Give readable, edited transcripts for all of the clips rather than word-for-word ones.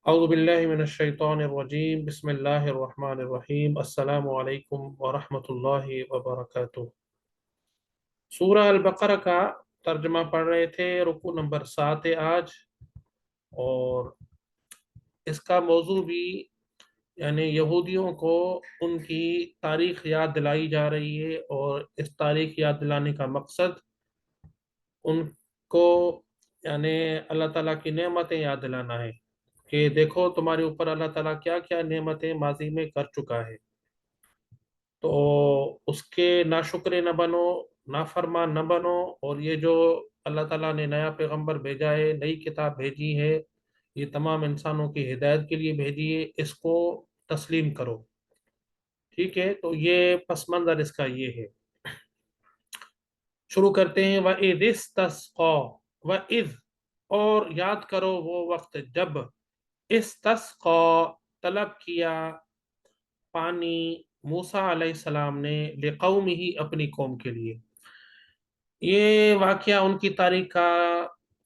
اعوذ باللہ من الشیطان الرجیم بسم اللہ الرحمن الرحیم السلام علیکم ورحمۃ اللہ وبرکاتہ۔ سورہ البقرہ کا ترجمہ پڑھ رہے تھے، رکوع نمبر 7 ہے آج، اور اس کا موضوع بھی یعنی یہودیوں کو ان کی تاریخ یاد دلائی جا رہی ہے، اور اس تاریخ یاد دلانے کا مقصد ان کو یعنی اللہ تعالیٰ کی نعمتیں یاد دلانا ہے کہ دیکھو تمہارے اوپر اللہ تعالیٰ کیا کیا نعمتیں ماضی میں کر چکا ہے، تو اس کے ناشکرے نہ بنو، نافرمان نہ بنو، اور یہ جو اللہ تعالیٰ نے نیا پیغمبر بھیجا ہے، نئی کتاب بھیجی ہے، یہ تمام انسانوں کی ہدایت کے لیے بھیجی ہے، اس کو تسلیم کرو۔ ٹھیک ہے، تو یہ پس منظر اس کا یہ ہے۔ شروع کرتے ہیں۔ وَإِذِ اسْتَسْقَىٰ، وَإِذ اور یاد کرو وہ وقت جب استسقا طلب کیا پانی موسیٰ علیہ السلام نے لقومہ اپنی قوم کے لیے۔ یہ واقعہ ان کی تاریخ کا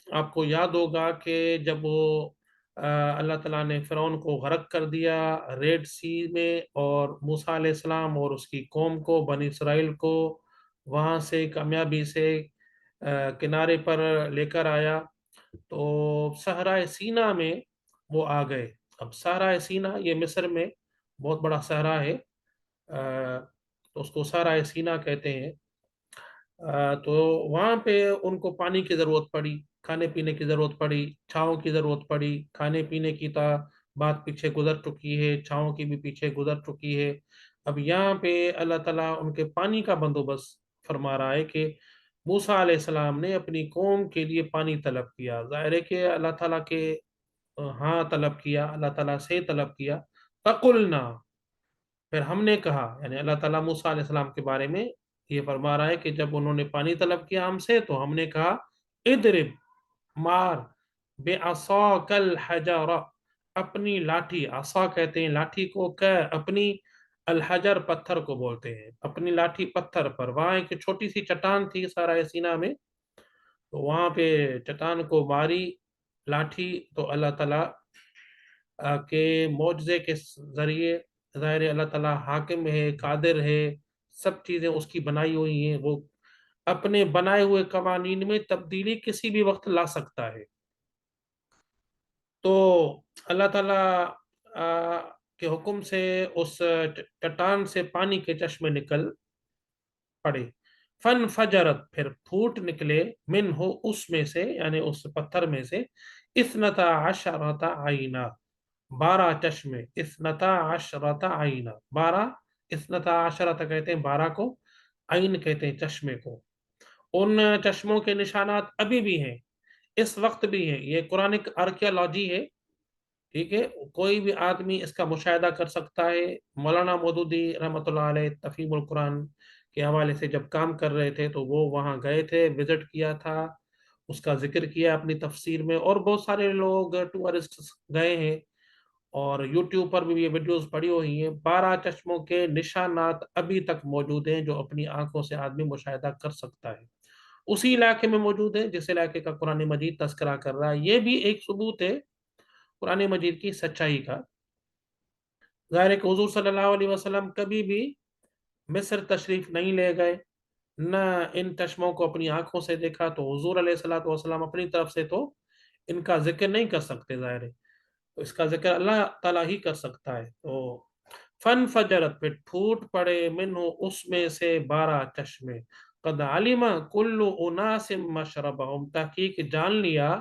آپ کو یاد ہوگا کہ جب وہ اللہ تعالیٰ نے فرعون کو غرق کر دیا ریڈ سی میں، اور موسیٰ علیہ السلام اور اس کی قوم کو، بنی اسرائیل کو، وہاں سے کامیابی سے کنارے پر لے کر آیا، تو صحرائے سینا میں وہ آ گئے۔ اب صحرائے سینا یہ مصر میں بہت بڑا صحرا ہے، تو اس کو صحرائے سینا کہتے ہیں۔ تو وہاں پہ ان کو پانی کی ضرورت پڑی، کھانے پینے کی ضرورت پڑی، چھاؤں کی ضرورت پڑی۔ کھانے پینے کی بات پیچھے گزر چکی ہے، چھاؤں کی بھی پیچھے گزر چکی ہے۔ اب یہاں پہ اللہ تعالیٰ ان کے پانی کا بندوبست فرما رہا ہے کہ موسیٰ علیہ السلام نے اپنی قوم کے لیے پانی طلب کیا۔ ظاہر ہے کہ اللہ تعالیٰ کے ہاں طلب کیا، اللہ تعالیٰ سے طلب کیا۔ فَقُلْنَا پھر ہم نے کہا، یعنی اللہ تعالیٰ موسیٰ علیہ السلام کے بارے میں یہ فرما رہا ہے کہ جب انہوں نے پانی طلب کیا ہم سے، تو ہم نے کہا اضرب مار بعصاک الحجر اپنی لاٹھی، عصا کہتے ہیں لاٹھی کو، اپنی الحجر پتھر کو بولتے ہیں، اپنی لاٹھی پتھر پر۔ وہاں ایک چھوٹی سی چٹان تھی صحرائے سینا میں، تو وہاں پہ چٹان کو ماری لاٹھی، تو اللہ تعالیٰ کے معجزے کے ذریعے، ظاہر اللہ تعالیٰ حاکم ہے، قادر ہے، سب چیزیں اس کی بنائی ہوئی ہیں، وہ اپنے بنائے ہوئے قوانین میں تبدیلی کسی بھی وقت لا سکتا ہے۔ تو اللہ تعالیٰ کے حکم سے اس چٹان سے پانی کے چشمے نکل پڑے۔ فن فجرت پھر پھوٹ نکلے، من ہو اس میں سے، یعنی اس پتھر میں سے، اثنتا عشرۃ عینا 12 چشمے، اثنتا عشرۃ عینا 12، اثنتا عشرۃ کہتے ہیں 12 کو، عین کہتے ہیں چشمے کو۔ ان چشموں کے نشانات ابھی بھی ہیں، اس وقت بھی ہیں، یہ قرآن آرکیالوجی ہے، ٹھیک ہے، کوئی بھی آدمی اس کا مشاہدہ کر سکتا ہے۔ مولانا مودودی رحمۃ اللہ علیہ تفہیم القرآن کے حوالے سے جب کام کر رہے تھے تو وہ وہاں گئے تھے، وزٹ کیا تھا، اس کا ذکر کیا اپنی تفسیر میں، اور بہت سارے لوگ ٹورسٹ گئے ہیں، اور یوٹیوب پر بھی یہ ویڈیوز پڑی ہوئی ہیں۔ 12 چشموں کے نشانات ابھی تک موجود ہیں جو اپنی آنکھوں سے آدمی مشاہدہ کر سکتا ہے، اسی علاقے میں موجود ہے جس علاقے کا قرآن مجید تذکرہ کر رہا ہے۔ یہ بھی ایک ثبوت ہے قرآن مجید کی سچائی کا۔ ظاہر ہے کہ حضور صلی اللہ علیہ وسلم کبھی بھی مصر تشریف نہیں لے گئے، نہ ان چشموں کو اپنی آنکھوں سے دیکھا، تو حضور علیہ الصلوۃ والسلام اپنی طرف سے تو ان کا ذکر نہیں کر سکتے، ظاہر ہے تو اس کا ذکر اللہ تعالیٰ ہی کر سکتا ہے۔ تو فن فجرت پہ پھوٹ پڑے، منہ اس میں سے 12 چشمے، قد علم کل اناس مشربہم تحقیق جان لیا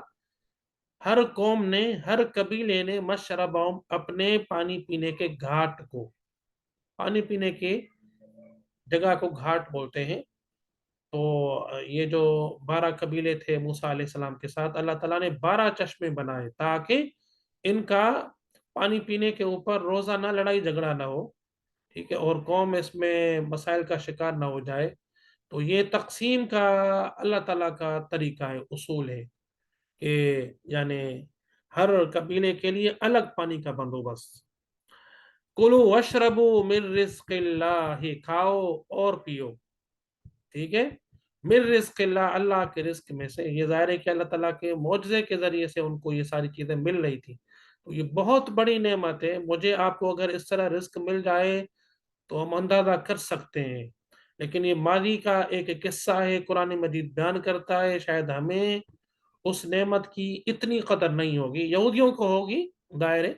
ہر قوم نے، ہر قبیلے نے، مشربہم اپنے پانی پینے کے گھاٹ کو، پانی پینے کی جگہ کو گھاٹ بولتے ہیں۔ تو یہ جو 12 قبیلے تھے موسیٰ علیہ السلام کے ساتھ، اللہ تعالیٰ نے 12 چشمے بنائے تاکہ ان کا پانی پینے کے اوپر روزانہ لڑائی جھگڑا نہ ہو، ٹھیک ہے، اور قوم اس میں مسائل کا شکار نہ ہو جائے۔ تو یہ تقسیم کا اللہ تعالیٰ کا طریقہ ہے، اصول ہے کہ یعنی ہر قبیلے کے لیے الگ پانی کا بندوبست۔ کلو وشربو من رزق اللہ، کھاؤ اور پیو، ٹھیک ہے، من رزق اللہ، اللہ کے رزق میں سے۔ یہ ظاہر ہے کہ اللہ تعالیٰ کے معجزے کے ذریعے سے ان کو یہ ساری چیزیں مل رہی تھی، تو یہ بہت بڑی نعمت ہے. مجھے آپ کو اگر اس طرح رزق مل جائے تو ہم اندازہ کر سکتے ہیں. لیکن یہ ماضی کا ایک قصہ ہے، قرآن مجید بیان کرتا ہے. شاید ہمیں اس نعمت کی اتنی قدر نہیں ہوگی. یہودیوں کو ہوگی ظاہر ہے،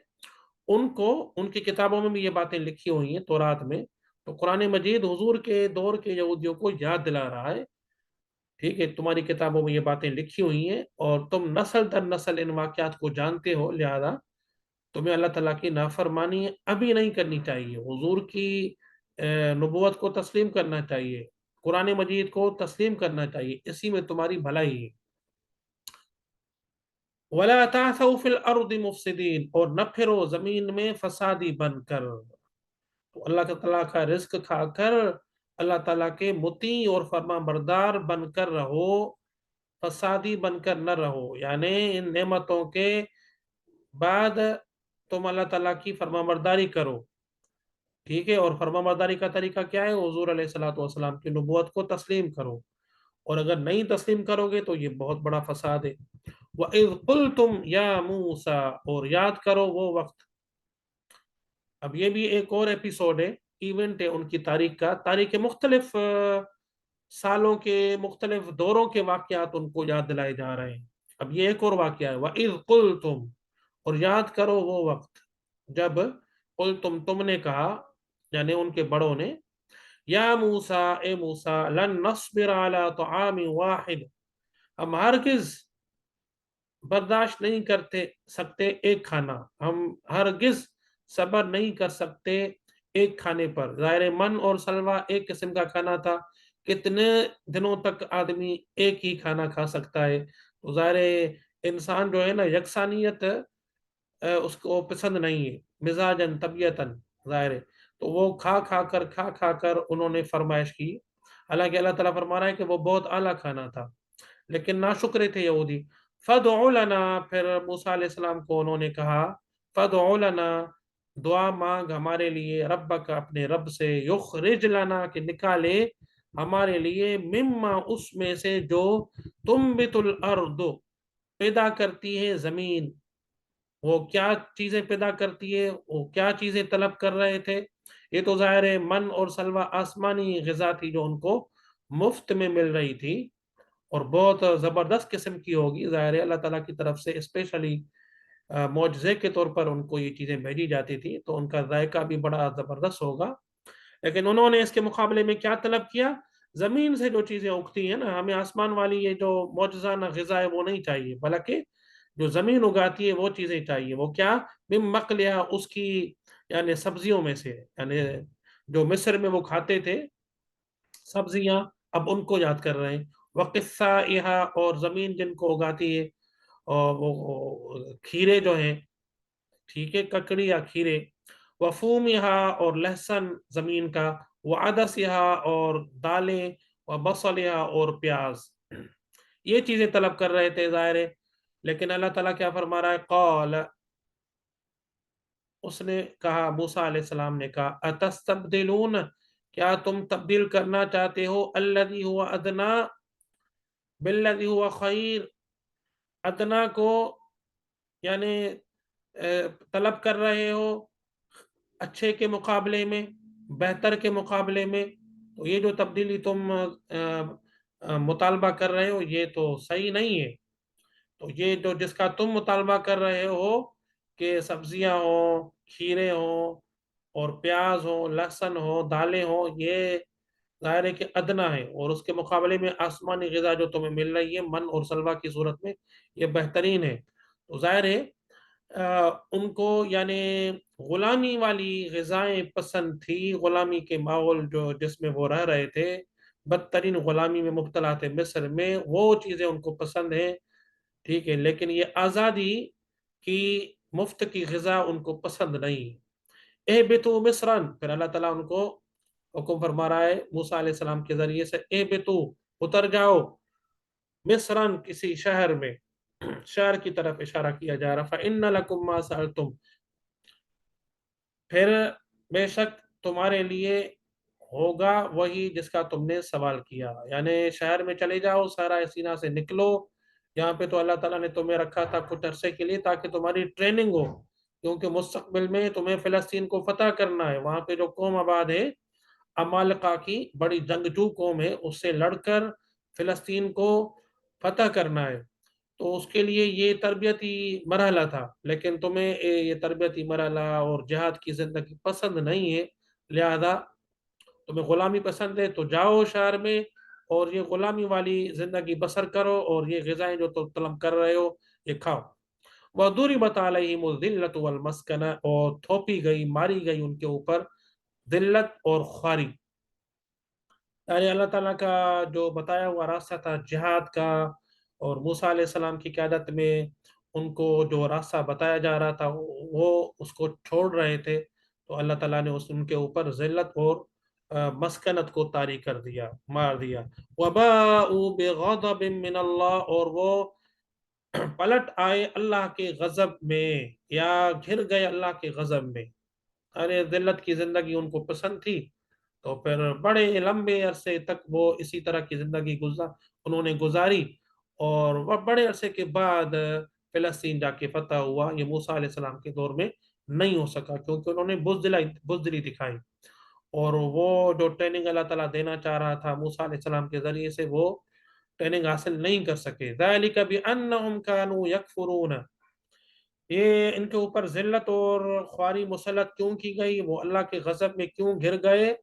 ان کو ان کی کتابوں میں بھی یہ باتیں لکھی ہوئی ہیں تورات میں. تو قرآن مجید حضور کے دور کے یہودیوں کو یاد دلا رہا ہے، ٹھیک ہے، تمہاری کتابوں میں یہ باتیں لکھی ہوئی ہیں اور تم نسل در نسل ان واقعات کو جانتے ہو، لہذا تمہیں اللہ تعالیٰ کی نافرمانی ابھی نہیں کرنی چاہیے. حضور کی نبوت کو تسلیم کرنا چاہیے، قرآن مجید کو تسلیم کرنا چاہیے، اسی میں تمہاری بھلائی ہے. وَلَا تَعْثَوْا فِي الْأَرْضِ مُفْسِدِينَ، اور نہ پھرو زمین میں فسادی بن کر. تو اللہ تعالیٰ کا رزق کھا کر اللہ تعالیٰ کے مطیع اور فرما بردار بن کر رہو، فسادی بن کر نہ رہو. یعنی ان نعمتوں کے بعد تم اللہ تعالیٰ کی فرما برداری کرو، ٹھیک ہے. اور فرما برداری کا طریقہ کیا ہے؟ حضور علیہ الصلوۃ والسلام کی نبوت کو تسلیم کرو. اور اگر نہیں تسلیم کرو گے تو یہ بہت بڑا فساد ہے. وَإِذْ قُلْتُمْ يَا مُوسَىٰ، اور یاد کرو وہ وقت. اب یہ بھی ایک اور ایپیسوڈ ہے، ایونٹ ہے ان کی تاریخ کا. تاریخ کے مختلف سالوں کے مختلف دوروں کے واقعات ان کو یاد دلائے جا رہے ہیں. اب یہ ایک اور واقعہ ہے. وَإِذْ قُلْتُمْ، اور یاد کرو وہ وقت جب قُلْتُمْ، تم نے کہا، یعنی ان کے بڑوں نے، یا موسیٰ، اے موسیٰ، لن نصبر علی طعام واحد، ہم ہرگز برداشت نہیں کرتے سکتے ایک کھانا، ہم ہرگز صبر نہیں کر سکتے ایک کھانے پر. ظاہر من اور سلوہ ایک قسم کا کھانا تھا، کتنے دنوں تک آدمی ایک ہی کھانا کھا سکتا ہے؟ تو ظاہر انسان جو ہے نا، یکسانیت اس کو پسند نہیں ہے، مزاجن طبیعتاً، ظاہر ہے. تو وہ کھا کر انہوں نے فرمائش کی. حالانکہ اللہ تعالیٰ فرما رہا ہے کہ وہ بہت اعلیٰ کھانا تھا، لیکن ناشکرے تھے یہودی. فَادْعُ لَنَا، پھر موسیٰ علیہ السلام کو انہوں نے کہا، فَادْعُ لَنَا، دعا مانگ ہمارے لیے، ربک، اپنے رب سے، یخرج لنا، کہ نکالے ہمارے لیے، مما، اس میں سے، جو تنبت الارض، پیدا کرتی ہے زمین. وہ کیا چیزیں پیدا کرتی ہے، وہ کیا چیزیں طلب کر رہے تھے؟ یہ تو ظاہر ہے من اور سلوہ آسمانی غذا تھی جو ان کو مفت میں مل رہی تھی، اور بہت زبردست قسم کی ہوگی. ظاہر ہے اللہ تعالیٰ کی طرف سے اسپیشلی معجزے کے طور پر ان کو یہ چیزیں بھیجی جاتی تھی، تو ان کا ذائقہ بھی بڑا زبردست ہوگا. لیکن انہوں نے اس کے مقابلے میں کیا طلب کیا؟ زمین سے جو چیزیں اگتی ہیں نا، ہمیں آسمان والی یہ جو معجزانہ غذا ہے وہ نہیں چاہیے، بلکہ جو زمین اگاتی ہے وہ چیزیں چاہیے. وہ کیا؟ من مقلها، اس کی یعنی سبزیوں میں سے، یعنی جو مصر میں وہ کھاتے تھے سبزیاں، اب ان کو یاد کر رہے ہیں. وقصائها، اور زمین جن کو اگاتی ہے، اور وہ کھیرے جو ہیں، ٹھیک ہے، ککڑی یا کھیرے. وفومها، اور لہسن زمین کا. وعدسها، اور دالیں. وبصلها، اور پیاز. یہ چیزیں طلب کر رہے تھے ظاہر ہے. لیکن اللہ تعالیٰ کیا فرما رہا ہے؟ قال، اس نے کہا، موسیٰ علیہ السلام نے کہا، اتستبدلون، کیا تم تبدیل کرنا چاہتے ہو، الذی هو ادنا بالذی هو خیر، ادنا کو یعنی طلب کر رہے ہو اچھے کے مقابلے میں، بہتر کے مقابلے میں. تو یہ جو تبدیلی تم مطالبہ کر رہے ہو یہ تو صحیح نہیں ہے. تو یہ جو جس کا تم مطالبہ کر رہے ہو کہ سبزیاں ہوں، کھیرے ہوں، اور پیاز ہو، لہسن ہو، دالیں ہوں، یہ ظاہر ہے کہ ادنا ہے، اور اس کے مقابلے میں آسمانی غذا جو تمہیں مل رہی ہے من اور سلوہ کی صورت میں، یہ بہترین ہے. تو ظاہر ہے ان کو یعنی غلامی والی غذائیں پسند تھی، غلامی کے ماحول جو جس میں وہ رہ رہے تھے، بدترین غلامی میں مبتلا تھے مصر میں، وہ چیزیں ان کو پسند ہیں، ٹھیک ہے. لیکن یہ آزادی کی مفت کی غذا ان کو پسند نہیں. اہبطوا مصرن، پھر اللہ تعالیٰ ان کو حکم فرما رہا ہے موسیٰ علیہ السلام کے ذریعے سے، اہبطوا، اتر جاؤ، مصرن، کسی شہر میں، شہر کی طرف اشارہ کیا جا رہا. فإن لكم ما سألتم، پھر بے شک تمہارے لیے ہوگا وہی جس کا تم نے سوال کیا. یعنی شہر میں چلے جاؤ، سارا سینا سے نکلو. یہاں پہ تو اللہ تعالیٰ نے تمہیں رکھا تھا کچھ عرصے کے لیے تاکہ تمہاری ٹریننگ ہو، کیونکہ مستقبل میں تمہیں فلسطین کو فتح کرنا ہے، وہاں پہ جو قوم آباد ہے عمالقہ کی بڑی جنگجو قوم ہے، اس سے لڑ کر فلسطین کو فتح کرنا ہے، تو اس کے لیے یہ تربیتی مرحلہ تھا، لیکن تمہیں یہ تربیتی مرحلہ اور جہاد کی زندگی پسند نہیں ہے، لہذا تمہیں غلامی پسند ہے تو جاؤ شہر میں اور یہ غلامی والی زندگی بسر کرو، اور یہ غذائیں جو تم طلب کر رہے ہو یہ کھاؤ۔ وَضُرِبَتْ عَلَيْهِمُ الذِّلَّةُ وَالْمَسْكَنَةُ، اور تھوپی گئی، ماری گئی ان کے اوپر ذلت اور خواری۔ یعنی اللہ تعالیٰ کا جو بتایا ہوا راستہ تھا جہاد کا، اور موسیٰ علیہ السلام کی قیادت میں ان کو جو راستہ بتایا جا رہا تھا وہ اس کو چھوڑ رہے تھے، تو اللہ تعالیٰ نے ان کے اوپر ذلت اور مسکنت کو طاری کر دیا، مار دیا۔ وَبَاءُوا بِغَضَبٍ مِّنَ اللَّهِ، اور وہ پلٹ آئے اللہ کے غضب میں، یا گھر گئے اللہ کے غضب میں۔ ارے ذلت کی زندگی ان کو پسند تھی، تو پھر بڑے لمبے عرصے تک وہ اسی طرح کی زندگی انہوں نے گزاری، اور وہ بڑے عرصے کے بعد فلسطین جا کے فتح ہوا۔ یہ موسیٰ علیہ السلام کے دور میں نہیں ہو سکا، کیونکہ انہوں نے بزدلی دکھائی، اور وہ جو ٹریننگ اللہ تعالیٰ دینا چاہ رہا تھا موسیٰ علیہ السلام کے ذریعے سے، وہ ٹریننگ حاصل نہیں کر سکے۔ ذَلِكَ بِأَنَّهُمْ كَانُوا يَكْفُرُونَ، یہ ان کے اوپر ذلت اور خواری مسلط کیوں کی گئی، وہ اللہ کے غضب میں کیوں گر گئے؟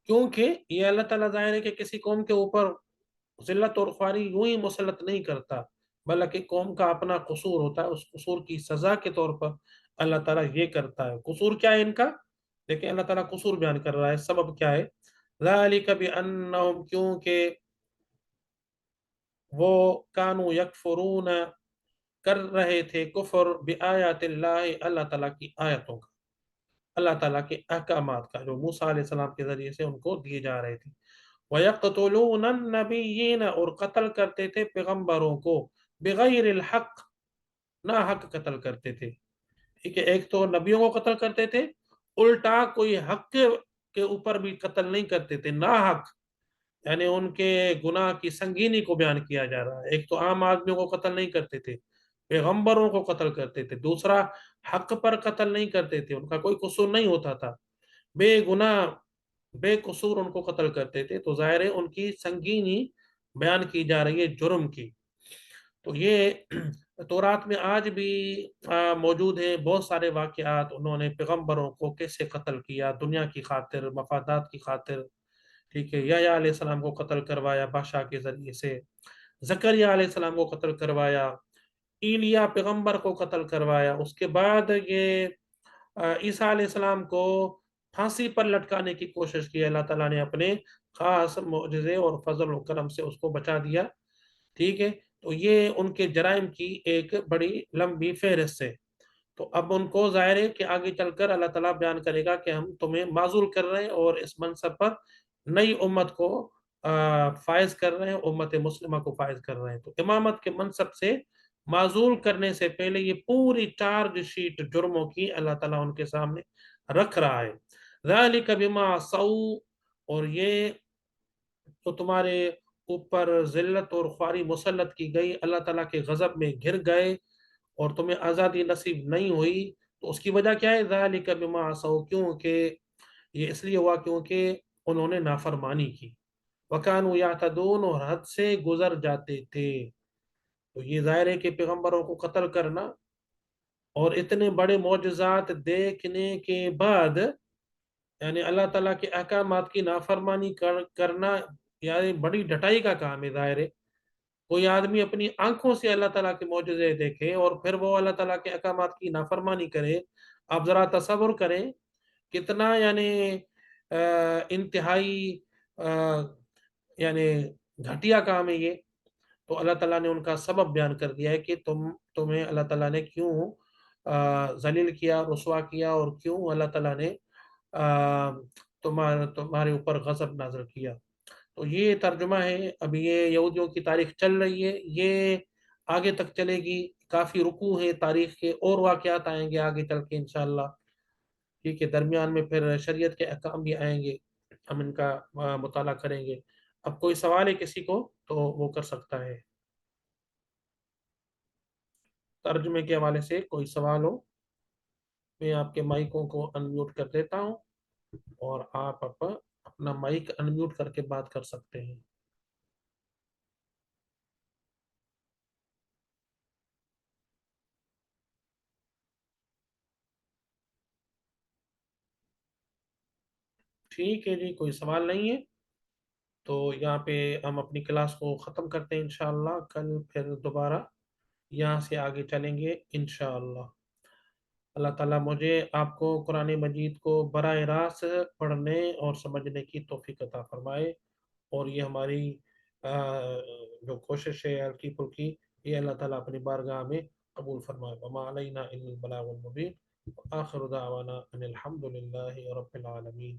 کیونکہ یہ اللہ تعالیٰ ظاہر ہے کہ کسی قوم کے اوپر ذلت اور خواری یوں ہی مسلط نہیں کرتا، بلکہ قوم کا اپنا قصور ہوتا ہے، اس قصور کی سزا کے طور پر اللہ تعالیٰ یہ کرتا ہے۔ قصور کیا ہے ان کا؟ لیکن اللہ تعالیٰ قصور بیان کر رہا ہے، سبب کیا ہے؟ ذَلِكَ بِأَنَّهُمْ، کیونکہ وہ کانوا یکفرون کر رہے تھے کفر بآیات اللہ، اللہ تعالیٰ کی آیتوں کا، اللہ تعالیٰ کے احکامات کا جو موسیٰ علیہ السلام کے ذریعے سے ان کو دیے جا رہے تھے۔ وَيَقْتُلُونَ النَّبِيِّينَ، اور قتل کرتے تھے پیغمبروں کو، بغیر الحق، نہ حق قتل کرتے تھے۔ ٹھیک ہے، ایک تو نبیوں کو قتل کرتے تھے، الٹا کوئی حق کے اوپر بھی قتل نہیں کرتے تھے، نہ حق، یعنی ان کے گناہ کی سنگینی کو بیان کیا جا رہا ہے۔ ایک تو عام آدمیوں کو قتل نہیں کرتے تھے، پیغمبروں کو قتل کرتے تھے، دوسرا حق پر قتل نہیں کرتے تھے، ان کا کوئی قصور نہیں ہوتا تھا، بے گناہ بے قصور ان کو قتل کرتے تھے، تو ظاہر ہے ان کی سنگینی بیان کی جا رہی ہے جرم کی۔ تو یہ تورات میں آج بھی موجود ہیں بہت سارے واقعات، انہوں نے پیغمبروں کو کیسے قتل کیا دنیا کی خاطر، مفادات کی خاطر۔ ٹھیک ہے، یحییٰ علیہ السلام کو قتل کروایا بادشاہ کے ذریعے سے، زکریا علیہ السلام کو قتل کروایا، ایلیا پیغمبر کو قتل کروایا، اس کے بعد یہ عیسیٰ علیہ السلام کو پھانسی پر لٹکانے کی کوشش کی، اللہ تعالیٰ نے اپنے خاص معجزے اور فضل و کرم سے اس کو بچا دیا۔ ٹھیک ہے، تو یہ ان کے جرائم کی ایک بڑی لمبی فہرست ہے۔ تو اب ان کو ظاہر ہے کہ آگے چل کر اللہ تعالیٰ بیان کرے گا کہ ہم تمہیں معزول کر رہے ہیں، اور اس منصب پر نئی امت کو فائز کر رہے ہیں، امت مسلمہ کو فائز کر رہے ہیں۔ تو امامت کے منصب سے معزول کرنے سے پہلے یہ پوری چارج شیٹ جرموں کی اللہ تعالیٰ ان کے سامنے رکھ رہا ہے۔ ذَلِكَ بِمَا عَصَوْا، اور یہ تو تمہارے اوپر ذلت اور خواری مسلط کی گئی، اللہ تعالیٰ کے غضب میں گر گئے، اور تمہیں آزادی نصیب نہیں ہوئی، تو اس کی وجہ کیا ہے؟ ذَلِكَ بِمَا عَصَوْا، کیونکہ یہ اس لیے ہوا کیونکہ انہوں نے نافرمانی کی، وَكَانُوا يَعْتَدُونَ، اور حد سے گزر جاتے تھے۔ تو یہ ظاہر ہے کہ پیغمبروں کو قتل کرنا اور اتنے بڑے معجزات دیکھنے کے بعد، یعنی اللہ تعالیٰ کے احکامات کی نافرمانی کرنا، یعنی بڑی ڈٹائی کا کام ہے۔ ظاہر ہے کوئی آدمی اپنی آنکھوں سے اللہ تعالیٰ کے معجزے دیکھے اور پھر وہ اللہ تعالیٰ کے احکامات کی نافرمانی کرے، آپ ذرا تصور کریں کتنا یعنی انتہائی یعنی گھٹیا کام ہے یہ۔ تو اللہ تعالیٰ نے ان کا سبب بیان کر دیا ہے کہ تمہیں اللہ تعالیٰ نے کیوں ذلیل کیا، رسوا کیا، اور کیوں اللہ تعالیٰ نے تمہارے اوپر غضب نازل کیا۔ تو یہ ترجمہ ہے، اب یہ یہودیوں کی تاریخ چل رہی ہے، یہ آگے تک چلے گی، کافی رکوع ہے تاریخ کے، اور واقعات آئیں گے آگے چل کے انشاءاللہ۔ ٹھیک ہے، درمیان میں پھر شریعت کے احکام بھی آئیں گے، ہم ان کا مطالعہ کریں گے۔ اب کوئی سوال ہے کسی کو تو وہ کر سکتا ہے۔ ترجمے کے حوالے سے کوئی سوال ہو، میں آپ کے مائکوں کو انمیوٹ کر دیتا ہوں اور آپ اپنا مائک انمیوٹ کر کے بات کر سکتے ہیں۔ ٹھیک ہے جی، کوئی سوال نہیں ہے تو یہاں پہ ہم اپنی کلاس کو ختم کرتے ہیں انشاءاللہ۔ کل پھر دوبارہ یہاں سے آگے چلیں گے انشاءاللہ۔ اللہ تعالیٰ مجھے آپ کو قرآن مجید کو براہ راست پڑھنے اور سمجھنے کی توفیق عطا فرمائے، اور یہ ہماری آ، جو کوشش ہے ہلکی پھلکی، یہ اللہ تعالیٰ اپنی بارگاہ میں قبول فرمائے۔ وما علینا الا البلاغ المبین، آخر دعوانا ان الحمد للہ رب العالمین۔